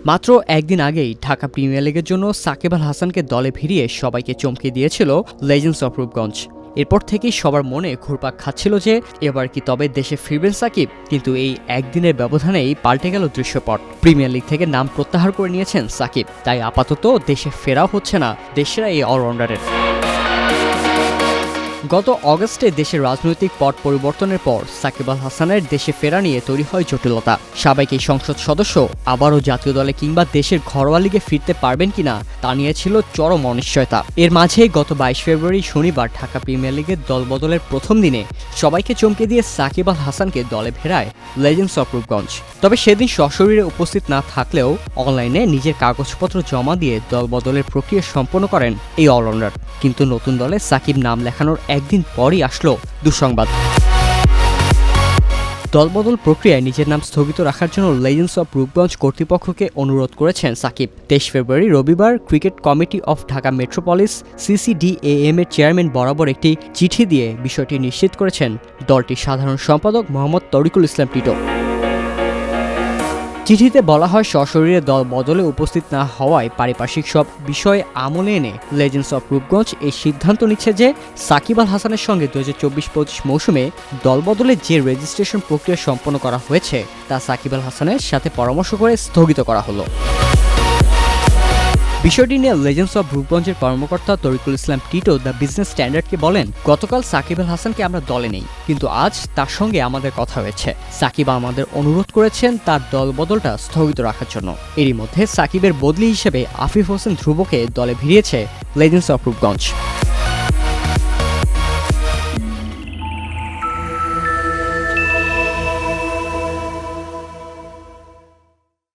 মাত্র একদিন আগেই ঢাকা প্রিমিয়ার লিগের জন্য সাকিব আল হাসানকে দলে ভিড়িয়ে সবাইকে চমকে দিয়েছিল লেজেন্ডস অফ রূপগঞ্জ। এরপর থেকেই সবার মনে ঘুরপাক খাচ্ছিল যে এবার কি তবে দেশে ফিরবেন সাকিব। কিন্তু এই একদিনের ব্যবধানেই পাল্টে গেল দৃশ্যপট। প্রিমিয়ার লিগ থেকে নাম প্রত্যাহার করে নিয়েছেন সাকিব, তাই আপাতত দেশে ফেরাও হচ্ছে না দেশেরা এই অলরাউন্ডারের। গত অগস্টে দেশের রাজনৈতিক পট পরিবর্তনের পর সাকিব আল হাসানের দেশে ফেরা নিয়ে তৈরি হয় জটিলতা। সাবেক এই সংসদ সদস্য আবারও জাতীয় দলে কিংবা দেশের ঘরোয়া লিগে ফিরতে পারবেন কিনা তা নিয়ে ছিল চরম অনিশ্চয়তা। এর মাঝেই গত 22 ফেব্রুয়ারি শনিবার ঢাকা প্রিমিয়ার লিগের দলবদলের প্রথম দিনে সবাইকে চমকে দিয়ে সাকিব আল হাসানকে দলে ফেরায় লেজেন্ডস অফ রূপগঞ্জ। তবে সেদিন সশরীরে উপস্থিত না থাকলেও অনলাইনে নিজের কাগজপত্র জমা দিয়ে দলবদলের প্রক্রিয়া সম্পন্ন করেন এই অলরাউন্ডার। কিন্তু নতুন দলে সাকিব নাম লেখানোর একদিন পরই আসলো দুঃসংবাদ। দলবদল প্রক্রিয়ায় নিজের নাম স্থগিত রাখার জন্য লেজেন্ডস অফ রূপগঞ্জ কর্তৃপক্ষকে অনুরোধ করেছেন সাকিব। 23 ফেব্রুয়ারি রবিবার cricket committee of Dhaka metropolis CCDAM এর চেয়ারম্যান বরাবর একটি চিঠি দিয়ে বিষয়টি নিশ্চিত করেছেন দলটির সাধারণ সম্পাদক মোহাম্মদ তরিকুল ইসলাম টিটো। চিঠিতে বলা হয়, সশরীরে দল বদলে উপস্থিত না হওয়ায় পারিপার্শ্বিক সব বিষয় আমলে এনে লেজেন্ডস অফ রূপগঞ্জ এই সিদ্ধান্ত নিচ্ছে যে সাকিব আল হাসানের সঙ্গে 2024-25 মৌসুমে দল বদলে যে রেজিস্ট্রেশন প্রক্রিয়া সম্পন্ন করা হয়েছে তা সাকিব আল হাসানের সাথে পরামর্শ করে স্থগিত করা হলো। বিষয়টি নিয়ে লেজেন্ডস অফ রূপগঞ্জের কর্মকর্তা তরিকুল ইসলাম টিটো দ্য বিজনেস স্ট্যান্ডার্ডকে বলেন, গতকাল সাকিব আল হাসানকে আমরা দলে নেই, কিন্তু আজ তার সঙ্গে আমাদের কথা হয়েছে। সাকিব আমাদের অনুরোধ করেছেন তার দল বদলটা স্থগিত রাখার জন্য। এরই মধ্যে সাকিবের বদলি হিসেবে আফিফ হোসেন ধ্রুবকে দলে ভিড়িয়েছে লেজেন্ডস অফ রূপগঞ্জ।